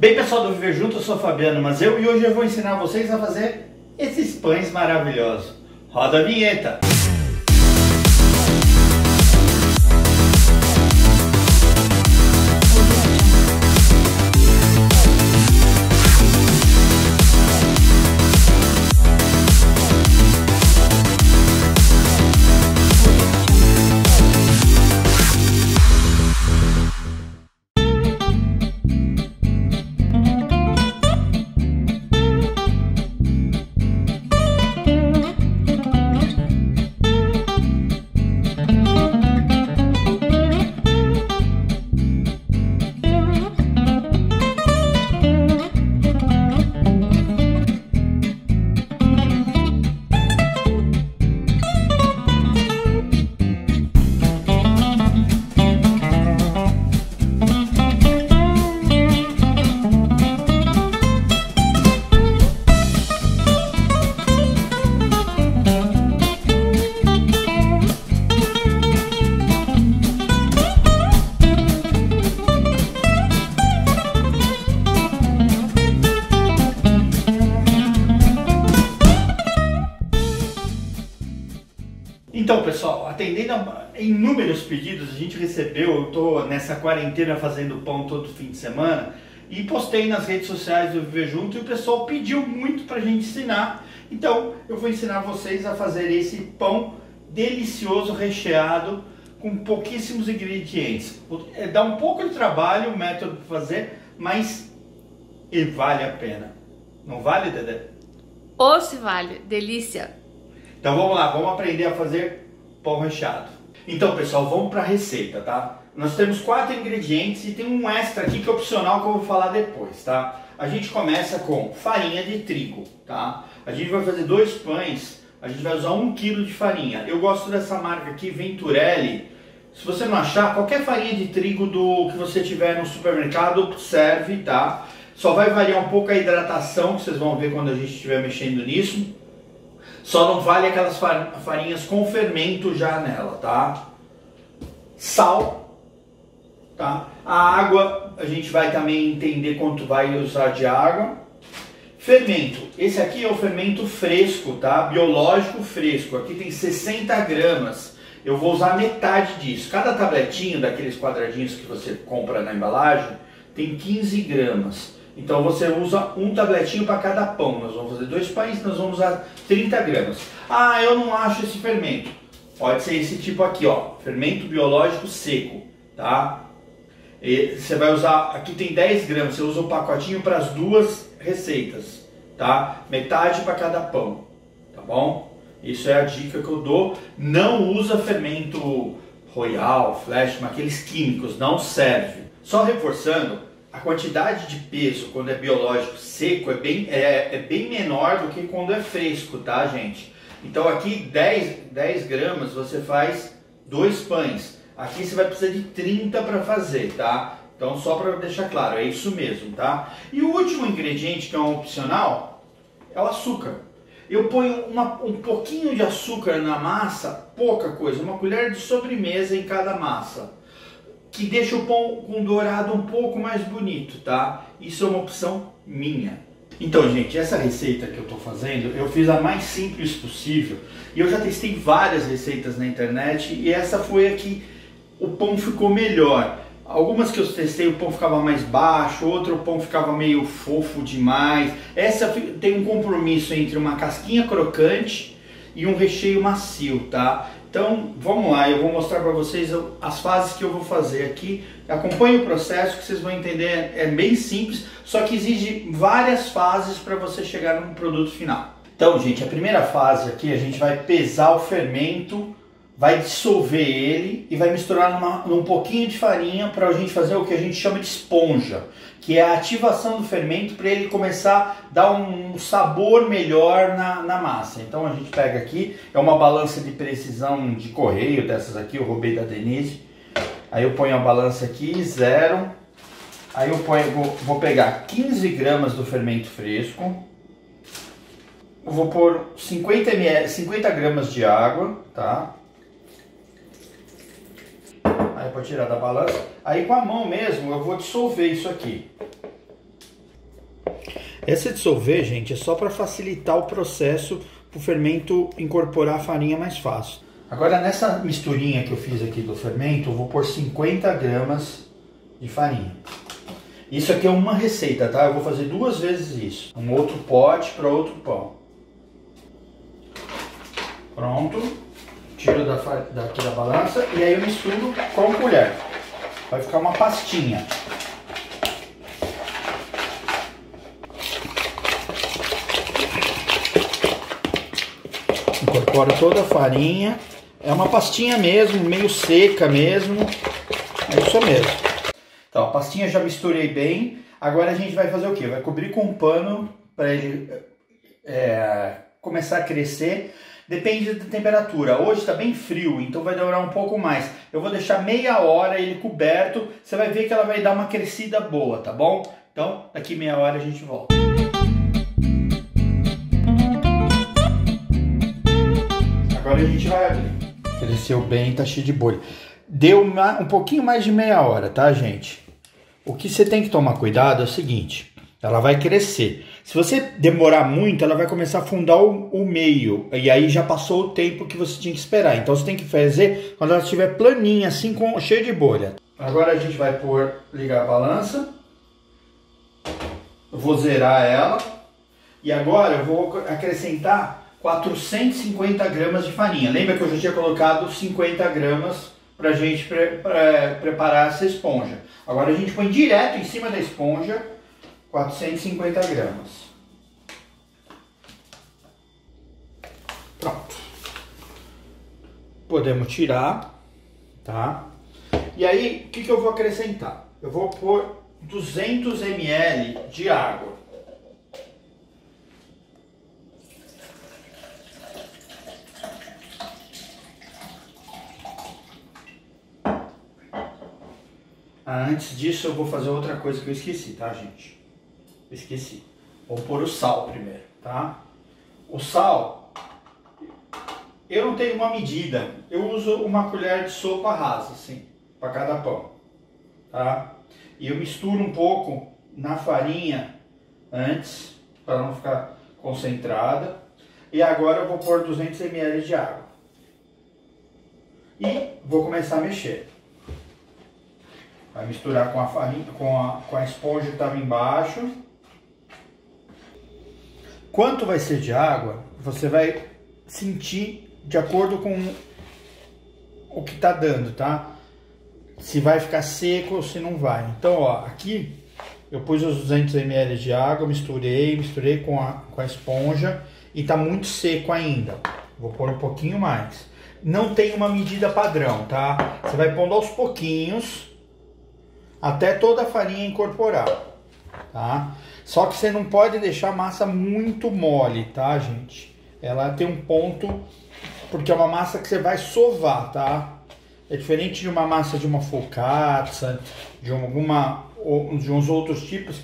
Bem, pessoal do Viver Junto, eu sou Fabiano Mazeu e hoje eu vou ensinar vocês a fazer esses pães maravilhosos. Roda a vinheta! Então, pessoal, atendendo a inúmeros pedidos, a gente recebeu, eu estou nessa quarentena fazendo pão todo fim de semana e postei nas redes sociais do Viver Junto e o pessoal pediu muito para a gente ensinar. Então, eu vou ensinar vocês a fazer esse pão delicioso, recheado, com pouquíssimos ingredientes. Dá um pouco de trabalho o método para fazer, mas ele vale a pena. Não vale, Dedé? Ou se vale, delícia! Então vamos lá, vamos aprender a fazer pão recheado. Então, pessoal, vamos para a receita, tá? Nós temos 4 ingredientes e tem um extra aqui que é opcional que eu vou falar depois, tá? A gente começa com farinha de trigo, tá? A gente vai fazer 2 pães, a gente vai usar 1 kg de farinha. Eu gosto dessa marca aqui, Venturelli. Se você não achar, qualquer farinha de trigo que você tiver no supermercado serve, tá? Só vai variar um pouco a hidratação, que vocês vão ver quando a gente estiver mexendo nisso. Só não vale aquelas farinhas com fermento já nela, tá? Sal, tá? A água, a gente vai também entender quanto vai usar de água. Fermento, esse aqui é o fermento fresco, tá? Biológico fresco, aqui tem 60 gramas. Eu vou usar metade disso. Cada tabletinho daqueles quadradinhos que você compra na embalagem tem 15 gramas. Então você usa um tabletinho para cada pão. Nós vamos fazer 2 pães, nós vamos usar 30 gramas. Ah, eu não acho esse fermento. Pode ser esse tipo aqui, ó, fermento biológico seco, tá? E você vai usar, aqui tem 10 gramas, você usa um pacotinho para as 2 receitas, tá? Metade para cada pão, tá bom? Isso é a dica que eu dou. Não usa fermento Royal, Flash, aqueles químicos, não serve. Só reforçando, a quantidade de peso quando é biológico seco é bem menor do que quando é fresco, tá, gente? Então aqui 10 gramas você faz 2 pães. Aqui você vai precisar de 30 para fazer, tá? Então só para deixar claro, é isso mesmo, tá? E o último ingrediente, que é um opcional, é o açúcar. Eu ponho um pouquinho de açúcar na massa, pouca coisa, uma colher de sobremesa em cada massa, que deixa o pão com dourado um pouco mais bonito, tá? Isso é uma opção minha. Então, gente, essa receita que eu tô fazendo, eu fiz a mais simples possível. E eu já testei várias receitas na internet e essa foi a que o pão ficou melhor. Algumas que eu testei o pão ficava mais baixo, outro o pão ficava meio fofo demais. Essa tem um compromisso entre uma casquinha crocante e um recheio macio, tá? Então, vamos lá, eu vou mostrar para vocês as fases que eu vou fazer aqui. Acompanhe o processo que vocês vão entender, é bem simples, só que exige várias fases para você chegar no produto final. Então, gente, a primeira fase aqui, a gente vai pesar o fermento, vai dissolver ele e vai misturar num pouquinho de farinha para a gente fazer o que a gente chama de esponja, que é a ativação do fermento para ele começar a dar um sabor melhor na massa. Então a gente pega aqui, é uma balança de precisão de correio, dessas aqui, eu roubei da Denise. Aí eu ponho a balança aqui, 0. Aí eu vou pegar 15 gramas do fermento fresco. Eu vou pôr 50 gramas de água, tá? Aí para tirar da balança. Aí com a mão mesmo eu vou dissolver isso aqui. Essa dissolver, gente, é só para facilitar o processo para o fermento incorporar a farinha mais fácil. Agora nessa misturinha que eu fiz aqui do fermento, eu vou pôr 50 gramas de farinha. Isso aqui é uma receita, tá? Eu vou fazer 2 vezes isso. Um outro pote para outro pão. Pronto. Tiro daqui da balança e aí eu misturo com colher. Vai ficar uma pastinha. Incorporo toda a farinha. É uma pastinha mesmo, meio seca mesmo. É isso mesmo. Então, a pastinha já misturei bem. Agora a gente vai fazer o quê? Vai cobrir com um pano para ele começar a crescer. Depende da temperatura. Hoje está bem frio, então vai demorar um pouco mais. Eu vou deixar meia hora ele coberto. Você vai ver que ela vai dar uma crescida boa, tá bom? Então, daqui meia hora a gente volta. Agora a gente vai abrir. Cresceu bem, tá cheio de bolha. Deu um pouquinho mais de meia hora, tá, gente? O que você tem que tomar cuidado é o seguinte. Ela vai crescer. Se você demorar muito, ela vai começar a afundar o meio. E aí já passou o tempo que você tinha que esperar. Então você tem que fazer quando ela estiver planinha, assim, cheia de bolha. Agora a gente vai ligar a balança. Eu vou zerar ela. E agora eu vou acrescentar 450 gramas de farinha. Lembra que eu já tinha colocado 50 gramas para a gente preparar essa esponja. Agora a gente põe direto em cima da esponja 450 gramas. Pronto. Podemos tirar, tá? E aí, o que eu vou acrescentar? Eu vou pôr 200 ml de água. Antes disso, eu vou fazer outra coisa que eu esqueci, tá, gente? Esqueci. Vou pôr o sal primeiro, tá? O sal, eu não tenho uma medida. Eu uso uma colher de sopa rasa, assim, para cada pão, tá? E eu misturo um pouco na farinha antes, para não ficar concentrada. E agora eu vou pôr 200 ml de água. E vou começar a mexer. Vai misturar com a farinha, com a esponja que estava embaixo. Quanto vai ser de água, você vai sentir de acordo com o que está dando, tá? Se vai ficar seco ou se não vai. Então, ó, aqui eu pus os 200 ml de água, misturei com a esponja e está muito seco ainda. Vou pôr um pouquinho mais. Não tem uma medida padrão, tá? Você vai pondo aos pouquinhos até toda a farinha incorporar, tá? Só que você não pode deixar a massa muito mole, tá, gente? Ela tem um ponto, porque é uma massa que você vai sovar, tá? É diferente de uma massa de uma focaccia, de uns outros tipos,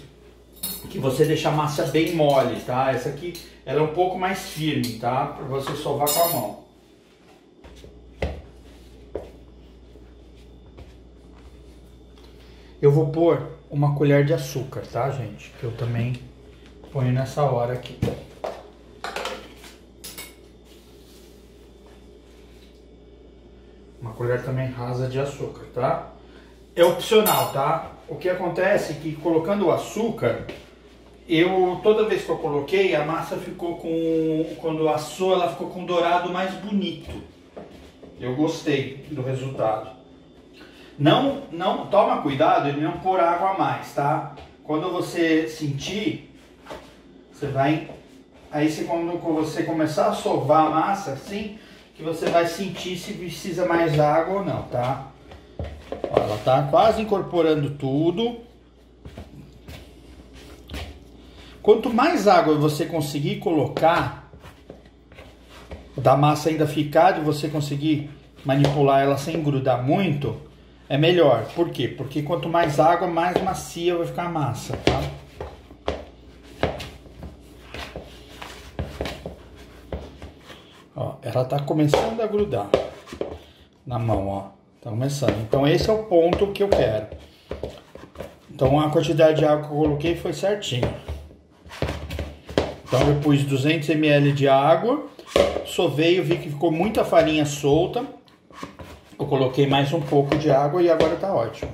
que você deixa a massa bem mole, tá? Essa aqui, ela é um pouco mais firme, tá? Para você sovar com a mão. Eu vou pôr uma colher de açúcar, tá, gente? Que eu também ponho nessa hora aqui. Uma colher também rasa de açúcar, tá? É opcional, tá? O que acontece é que colocando o açúcar, toda vez que eu coloquei, a massa ficou quando assou, ela ficou com um dourado mais bonito. Eu gostei do resultado. Não, toma cuidado de não pôr água a mais, tá? Quando você sentir, você vai... Aí quando você começar a sovar a massa, assim, que você vai sentir se precisa mais água ou não, tá? Ó, ela tá quase incorporando tudo. Quanto mais água você conseguir colocar, da massa ainda ficar, de você conseguir manipular ela sem grudar muito, é melhor. Por quê? Porque quanto mais água, mais macia vai ficar a massa, tá? Ó, ela tá começando a grudar na mão, ó. Tá começando. Então esse é o ponto que eu quero. Então a quantidade de água que eu coloquei foi certinho. Então eu pus 200 ml de água, sovei, eu vi que ficou muita farinha solta. Eu coloquei mais um pouco de água e agora tá ótimo.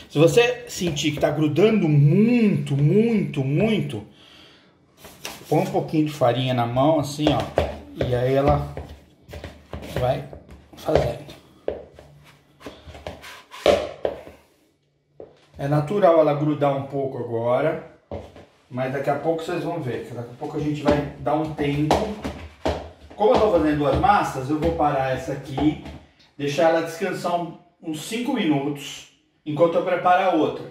Se você sentir que tá grudando muito, põe um pouquinho de farinha na mão, assim, ó. E aí ela vai fazendo. É natural ela grudar um pouco agora, mas daqui a pouco vocês vão ver. Daqui a pouco a gente vai dar um tempo. Como eu tô fazendo duas massas, eu vou parar essa aqui, deixar ela descansar uns 5 minutos. Enquanto eu preparo a outra.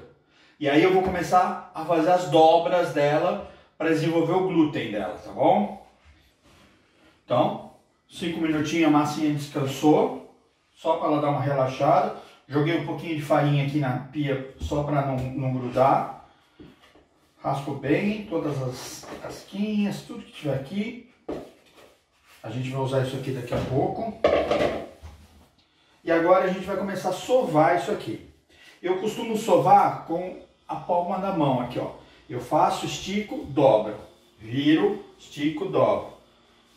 E aí eu vou começar a fazer as dobras dela para desenvolver o glúten dela, tá bom? Então, 5 minutinhos a massinha descansou, só para ela dar uma relaxada. Joguei um pouquinho de farinha aqui na pia só para não grudar. Raspo bem todas as casquinhas, tudo que tiver aqui. A gente vai usar isso aqui daqui a pouco. E agora a gente vai começar a sovar isso aqui. Eu costumo sovar com a palma da mão aqui, ó. Eu faço, estico, dobro. Viro, estico, dobro.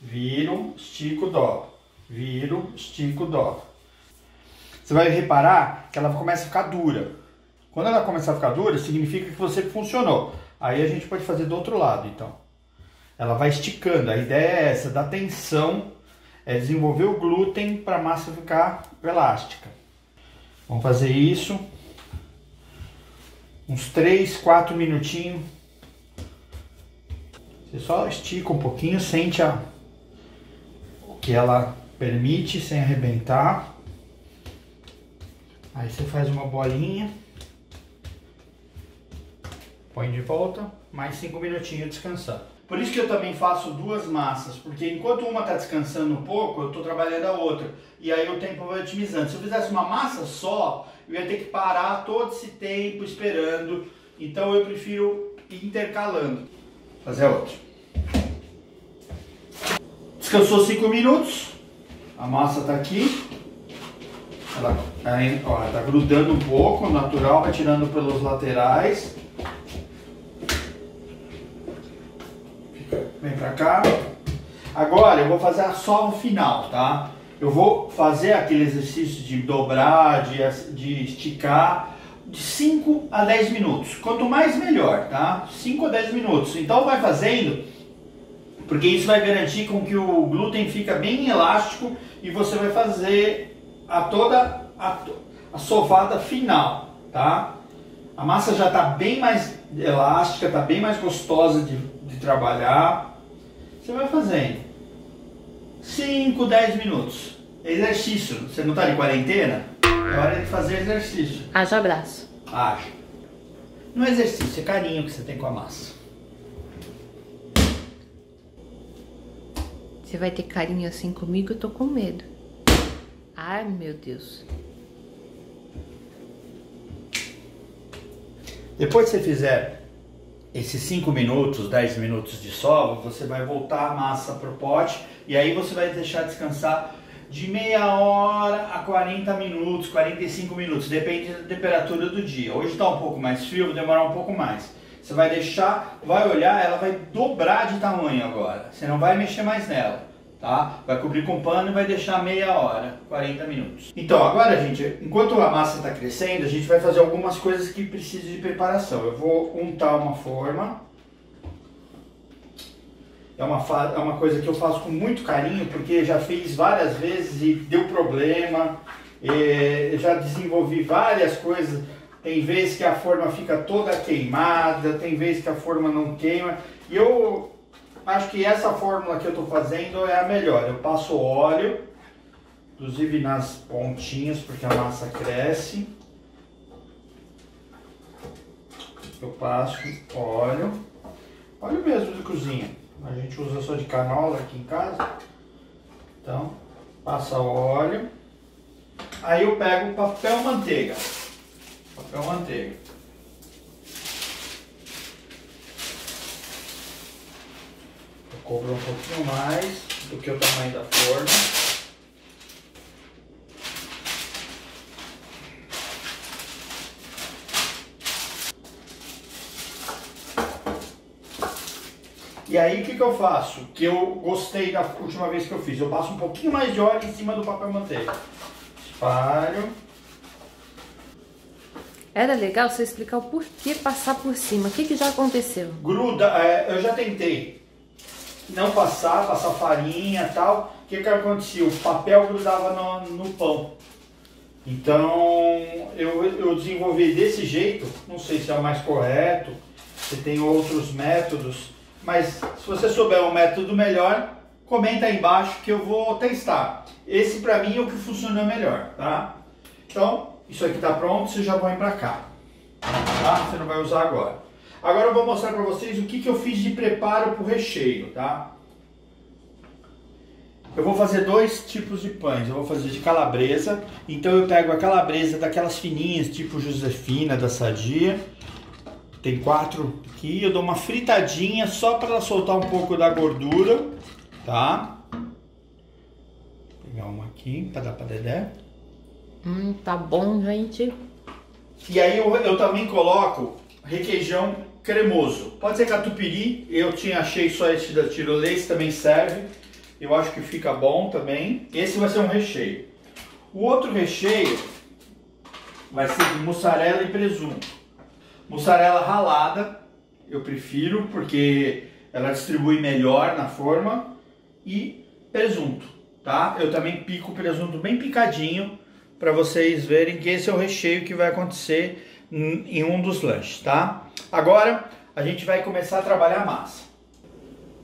Viro, estico, dobro. Viro, estico, dobro. Você vai reparar que ela começa a ficar dura. Quando ela começar a ficar dura, significa que você funcionou. Aí a gente pode fazer do outro lado, então. Ela vai esticando. A ideia é essa, dar tensão, é desenvolver o glúten para a massa ficar elástica. Vamos fazer isso. Uns 3, 4 minutinhos. Você só estica um pouquinho, sente o que ela permite sem arrebentar. Aí você faz uma bolinha. Põe de volta, mais 5 minutinhos descansando. Por isso que eu também faço duas massas, porque enquanto uma está descansando um pouco, eu estou trabalhando a outra. E aí o tempo vai otimizando. Se eu fizesse uma massa só, eu ia ter que parar todo esse tempo esperando. Então eu prefiro ir intercalando. Fazer a outra. Descansou 5 minutos. A massa está aqui. Ela está grudando um pouco, natural, vai tirando pelos laterais. Vem pra cá. Agora eu vou fazer a sova final, tá? Eu vou fazer aquele exercício de dobrar, de esticar, de 5 a 10 minutos. Quanto mais melhor, tá? 5 a 10 minutos. Então vai fazendo, porque isso vai garantir com que o glúten fica bem elástico e você vai fazer toda a sovada final, tá? A massa já está bem mais elástica, está bem mais gostosa de trabalhar. Você vai fazendo 5, 10 minutos. Exercício. Você não está de quarentena? É hora de fazer exercício. Haja abraço. Acho. Não é exercício, é carinho que você tem com a massa. Você vai ter carinho assim comigo? Eu tô com medo. Ai, meu Deus. Depois que você fizer esses 5 minutos, 10 minutos de sova, você vai voltar a massa para o pote e aí você vai deixar descansar de meia hora a 40 minutos, 45 minutos, depende da temperatura do dia. Hoje está um pouco mais frio, vai demorar um pouco mais. Você vai deixar, vai olhar, ela vai dobrar de tamanho agora. Você não vai mexer mais nela, tá? Vai cobrir com pano e vai deixar meia hora, 40 minutos. Então agora, gente, enquanto a massa está crescendo, a gente vai fazer algumas coisas que precisam de preparação. Eu vou untar uma forma. É uma coisa que eu faço com muito carinho, porque já fiz várias vezes e deu problema. Eu já desenvolvi várias coisas. Tem vezes que a forma fica toda queimada, tem vezes que a forma não queima. E eu acho que essa fórmula que eu estou fazendo é a melhor. Eu passo óleo, inclusive nas pontinhas, porque a massa cresce. Eu passo óleo mesmo de cozinha. A gente usa só de canola aqui em casa. Então, passa óleo. Aí eu pego papel manteiga. Papel manteiga. Eu cobro um pouquinho mais do que o tamanho da forma. E aí o que eu faço? Que eu gostei da última vez que eu fiz. Eu passo um pouquinho mais de óleo em cima do papel manteiga. Espalho. Era legal você explicar o porquê passar por cima. O que já aconteceu? Gruda, eu já tentei não passar farinha e tal. O que acontecia? O papel grudava no pão. Então eu desenvolvi desse jeito. Não sei se é o mais correto, se tem outros métodos. Mas se você souber um método melhor, comenta aí embaixo que eu vou testar. Esse pra mim é o que funciona melhor, tá? Então, isso aqui tá pronto, você já põe pra cá, tá? Você não vai usar agora. Agora eu vou mostrar pra vocês o que eu fiz de preparo pro recheio, tá? Eu vou fazer dois tipos de pães. Eu vou fazer de calabresa. Então eu pego a calabresa daquelas fininhas, tipo Josefina, da Sadia. Tem 4 aqui. Eu dou uma fritadinha só para ela soltar um pouco da gordura, tá? Vou pegar uma aqui para dar para Dedé. Tá bom, gente. E aí eu também coloco requeijão cremoso. Pode ser catupiry. Eu achei só esse da Tirolese, também serve. Eu acho que fica bom também. Esse vai ser um recheio. O outro recheio vai ser de mussarela e presunto. Mussarela ralada, eu prefiro, porque ela distribui melhor na forma. E presunto, tá? Eu também pico o presunto bem picadinho, para vocês verem que esse é o recheio que vai acontecer em um dos lanches, tá? Agora a gente vai começar a trabalhar a massa.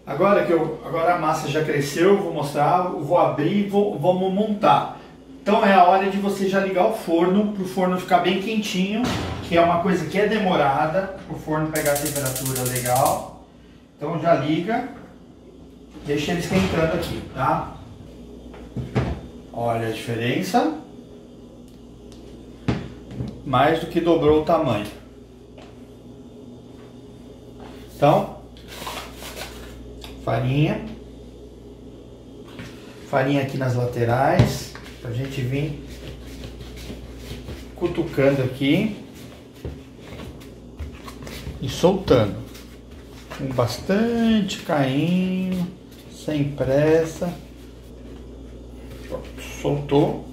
Agora a massa já cresceu, eu vou mostrar, vou abrir e vamos montar. Então é a hora de você já ligar o forno, para o forno ficar bem quentinho, que é uma coisa que é demorada, o forno pegar a temperatura legal. Então já liga, deixa ele esquentando aqui, tá? Olha a diferença. Mais do que dobrou o tamanho. Então, farinha aqui nas laterais, pra gente vir cutucando aqui e soltando com bastante carinho, sem pressa. Pronto, soltou.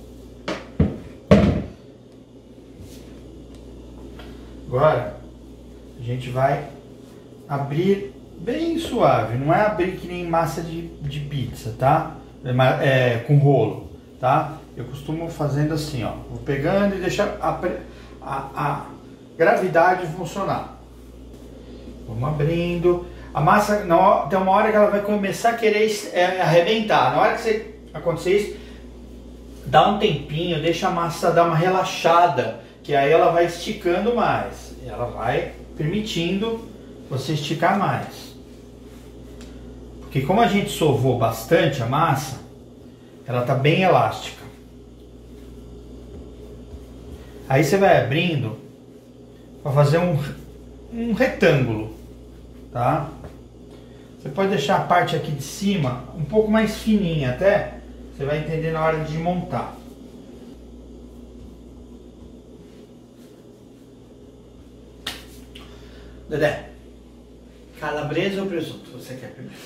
Agora a gente vai abrir bem suave, não é abrir que nem massa de pizza, tá? Com rolo, tá? Eu costumo fazendo assim, ó, vou pegando e deixar a gravidade funcionar. Vamos abrindo. A massa, tem uma hora que ela vai começar a querer arrebentar. Na hora que acontecer isso, dá um tempinho, deixa a massa dar uma relaxada, que aí ela vai esticando mais. Ela vai permitindo você esticar mais. Porque como a gente sovou bastante a massa, ela tá bem elástica. Aí você vai abrindo para fazer um retângulo, tá? Você pode deixar a parte aqui de cima um pouco mais fininha até, você vai entender na hora de montar. Dedé, calabresa ou presunto você quer primeiro?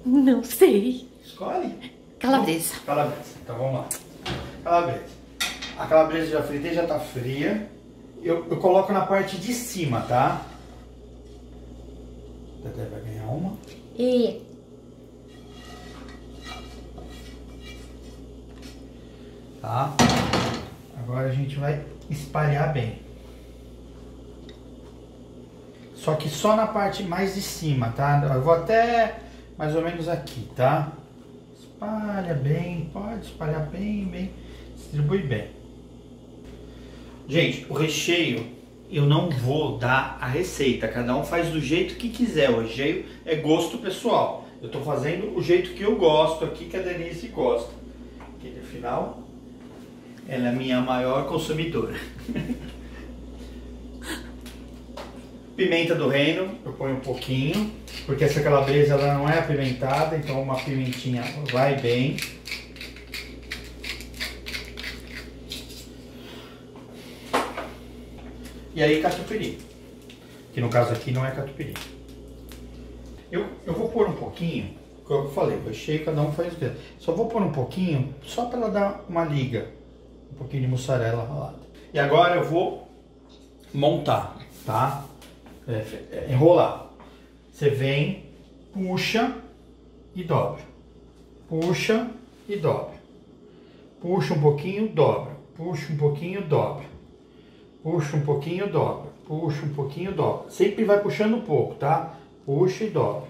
Não sei. Escolhe. Calabresa. Calabresa, então vamos lá. Calabresa. A calabresa já fritei, já tá fria. Eu coloco na parte de cima, tá? Dedé vai ganhar uma. E Tá? Agora a gente vai espalhar bem. Só que só na parte mais de cima, tá? Eu vou até mais ou menos aqui, tá? Espalha bem, pode espalhar bem, distribui bem. Gente, o recheio eu não vou dar a receita, cada um faz do jeito que quiser, o recheio é gosto pessoal. Eu tô fazendo o jeito que eu gosto aqui, que a Denise gosta. Porque afinal, ela é a minha maior consumidora. Pimenta do reino, eu ponho um pouquinho, porque essa calabresa ela não é apimentada, então uma pimentinha vai bem. E aí catupiry, que no caso aqui não é catupiry. Eu vou pôr um pouquinho, como eu falei, o recheio cada um faz o que. Só vou pôr um pouquinho, só para ela dar uma liga. Um pouquinho de mussarela ralada. E agora eu vou montar, tá? Enrolar. Você vem, puxa e dobra. Puxa e dobra. Puxa um pouquinho, dobra. Puxa um pouquinho, dobra. Puxa um pouquinho, dobra. Puxa um pouquinho, dobra. Sempre vai puxando um pouco, tá? Puxa e dobra.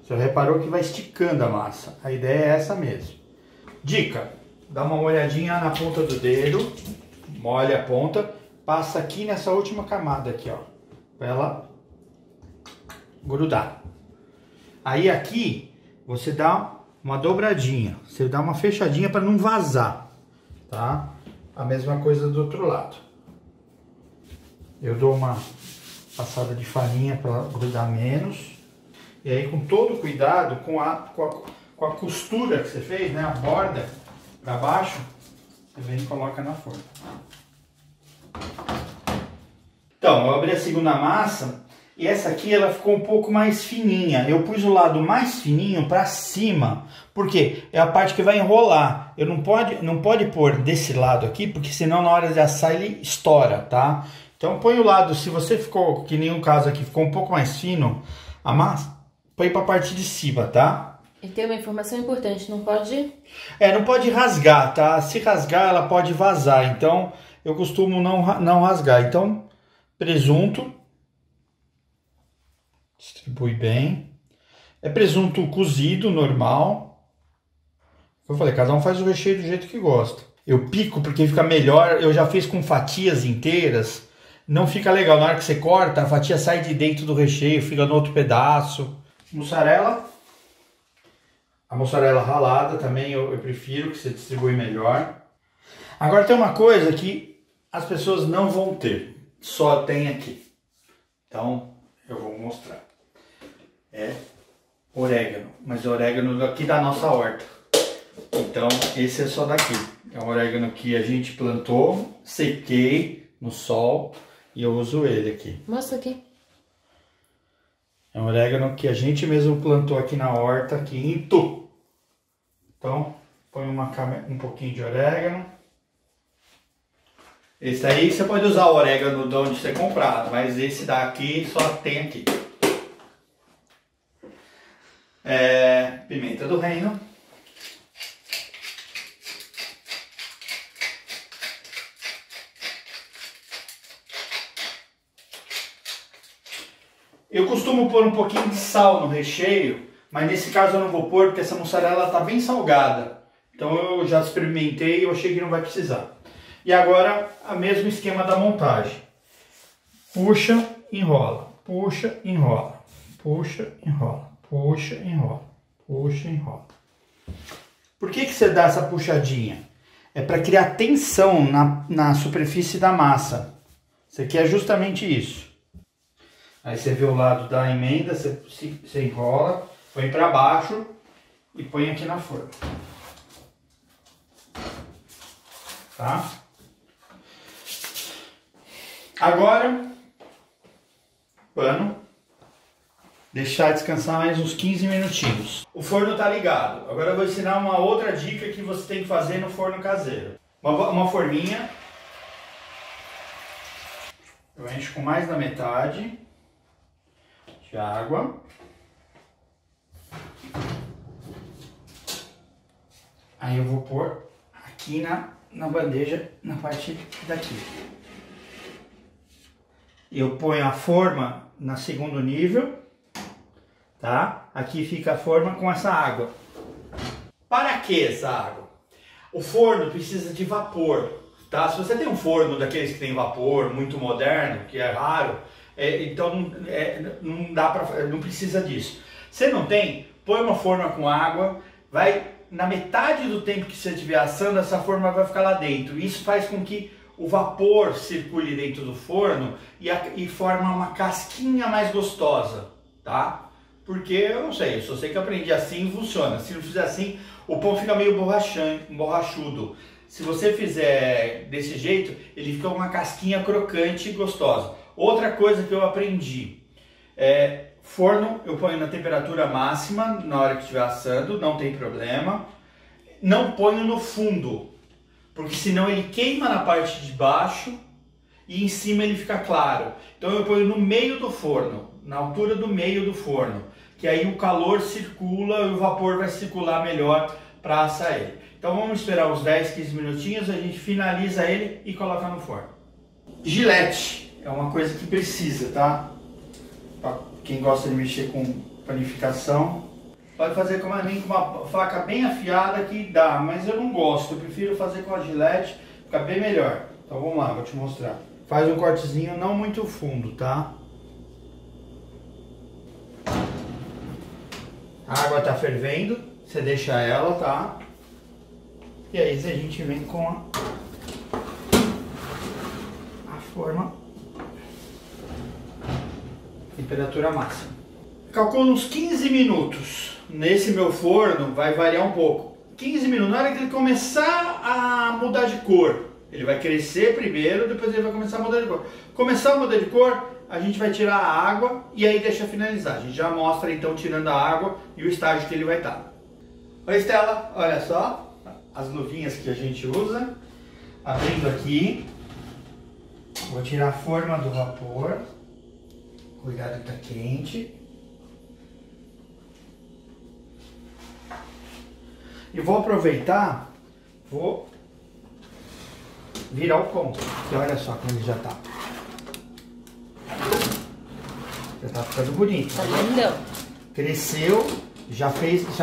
Você reparou que vai esticando a massa. A ideia é essa mesmo. Dica: dá uma molhadinha na ponta do dedo. Molha a ponta. Passa aqui nessa última camada aqui, ó. Pra ela grudar. Aí aqui você dá uma dobradinha. Você dá uma fechadinha para não vazar, tá? A mesma coisa do outro lado. Eu dou uma passada de farinha para grudar menos. E aí, com todo cuidado, com a costura que você fez, né, a borda para baixo, você vem e coloca na forma. Então, eu abri a segunda massa e essa aqui ela ficou um pouco mais fininha. Eu pus o lado mais fininho para cima, porque é a parte que vai enrolar. Eu não pode pôr desse lado aqui, porque senão na hora de assar ele estoura, tá? Então põe o lado, se você ficou, que nem o caso aqui, ficou um pouco mais fino, a massa, põe para a parte de cima, tá? E tem uma informação importante, não pode... não pode rasgar, tá? Se rasgar, ela pode vazar, então eu costumo não rasgar. Então, presunto, distribui bem. É presunto cozido, normal. Como eu falei, cada um faz o recheio do jeito que gosta. Eu pico porque fica melhor, eu já fiz com fatias inteiras. Não fica legal, na hora que você corta, a fatia sai de dentro do recheio, fica no outro pedaço. Mussarela. A mussarela ralada também eu prefiro, que você distribui melhor. Agora tem uma coisa que as pessoas não vão ter, só tem aqui. Então eu vou mostrar. É orégano, mas é orégano daqui da nossa horta. Então esse é só daqui. É um orégano que a gente plantou, sequei no sol. E eu uso ele aqui. Mostra aqui. É um orégano que a gente mesmo plantou aqui na horta, aqui em Itu. Então, põe um pouquinho de orégano. Esse aí você pode usar o orégano de onde você comprado, mas esse daqui só tem aqui. Pimenta do reino. Eu costumo pôr um pouquinho de sal no recheio, mas nesse caso eu não vou pôr porque essa mussarela está bem salgada. Então eu já experimentei e eu achei que não vai precisar. E agora, o mesmo esquema da montagem. Puxa, enrola, puxa, enrola, puxa, enrola, puxa, enrola, puxa, enrola. Por que você dá essa puxadinha? É para criar tensão na superfície da massa. Isso aqui é justamente isso. Aí você vê o lado da emenda, você enrola, põe para baixo e põe aqui na forma. Tá? Agora, pano, deixar descansar mais uns 15 minutinhos. O forno tá ligado. Agora eu vou ensinar uma outra dica que você tem que fazer no forno caseiro. Uma forminha, eu encho com mais da metade de água. Aí eu vou pôr aqui na bandeja, na parte daqui. Eu ponho a forma na segundo nível, tá? Aqui fica a forma com essa água. Para que essa água? O forno precisa de vapor, tá? Se você tem um forno daqueles que tem vapor, muito moderno, que é raro, então não precisa disso. Se não tem, põe uma forma com água, na metade do tempo que você estiver assando, essa forma vai ficar lá dentro. Isso faz com que o vapor circule dentro do forno e forma uma casquinha mais gostosa, tá? Porque eu não sei, eu só sei que aprendi assim e funciona. Se não fizer assim, o pão fica meio borrachudo. Se você fizer desse jeito, ele fica uma casquinha crocante e gostosa. Outra coisa que eu aprendi, Forno eu ponho na temperatura máxima na hora que estiver assando, não tem problema. Não ponho no fundo, porque senão ele queima na parte de baixo e em cima ele fica claro. Então eu ponho no meio do forno, na altura do meio do forno, que aí o calor circula e o vapor vai circular melhor para assar ele. Então vamos esperar uns 10, 15 minutinhos, a gente finaliza ele e coloca no forno. Gilete é uma coisa que precisa, tá? Pra quem gosta de mexer com panificação, pode fazer como a mim, com uma faca bem afiada que dá, mas eu não gosto, eu prefiro fazer com a Gilete, fica bem melhor. Então vamos lá, vou te mostrar. Faz um cortezinho não muito fundo, tá? A água tá fervendo, você deixa ela, tá? E aí a gente vem com a forma, temperatura máxima. Calculo uns 15 minutos. Nesse meu forno vai variar um pouco. 15 minutos, na hora que ele começar a mudar de cor, ele vai crescer primeiro, depois ele vai começar a mudar de cor. Começar a mudar de cor, a gente vai tirar a água e aí deixa finalizar. A gente já mostra então tirando a água e o estágio que ele vai estar. Oi Estela, olha só as luvinhas que a gente usa. Abrindo aqui, vou tirar a forma do vapor. Cuidado que tá quente. E vou aproveitar, vou virar o pão. E olha só como ele já tá. Já tá ficando bonito. Tá lindão. Cresceu, já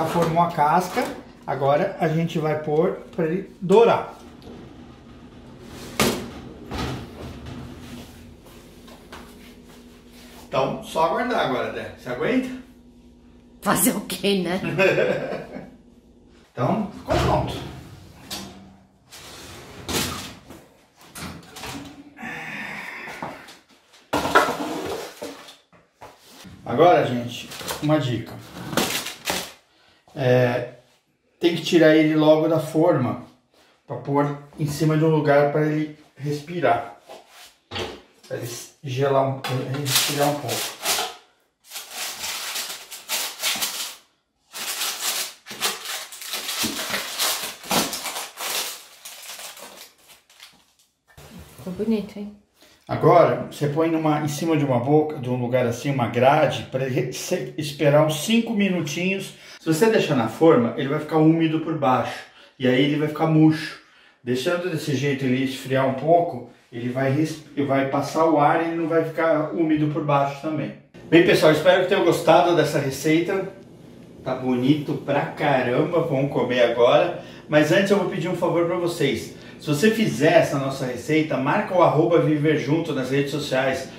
formou a casca. Agora a gente vai pôr para ele dourar. Então, só aguardar agora, né? Você aguenta? Fazer o quê, né? Então, ficou pronto. Agora, gente, uma dica. Tem que tirar ele logo da forma para pôr em cima de um lugar para ele respirar. Para ele gelar respirar um pouco. Ficou bonito, hein? Agora, você põe em cima de uma boca, de um lugar assim, uma grade, para ele esperar uns 5 minutinhos. Se você deixar na forma, ele vai ficar úmido por baixo. E aí ele vai ficar murcho. Deixando desse jeito ele esfriar um pouco, ele vai passar o ar e ele não vai ficar úmido por baixo também. Bem, pessoal, espero que tenham gostado dessa receita. Tá bonito pra caramba, vamos comer agora. Mas antes eu vou pedir um favor para vocês. Se você fizer essa nossa receita, marca o @viverjunto nas redes sociais.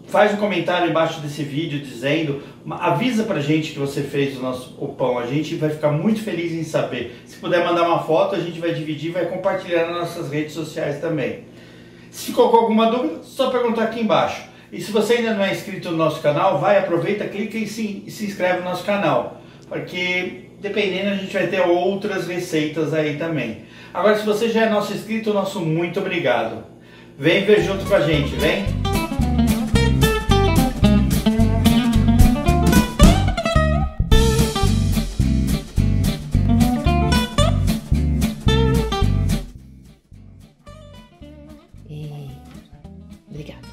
Faz um comentário embaixo desse vídeo dizendo, avisa pra gente que você fez o pão. A gente vai ficar muito feliz em saber. Se puder mandar uma foto, a gente vai dividir e vai compartilhar nas nossas redes sociais também. Se ficou com alguma dúvida, só perguntar aqui embaixo. E se você ainda não é inscrito no nosso canal, aproveita, clica e se inscreve no nosso canal. Porque dependendo a gente vai ter outras receitas aí também. Agora, se você já é nosso inscrito, nosso muito obrigado. Vem ver junto com a gente, vem! Obrigada.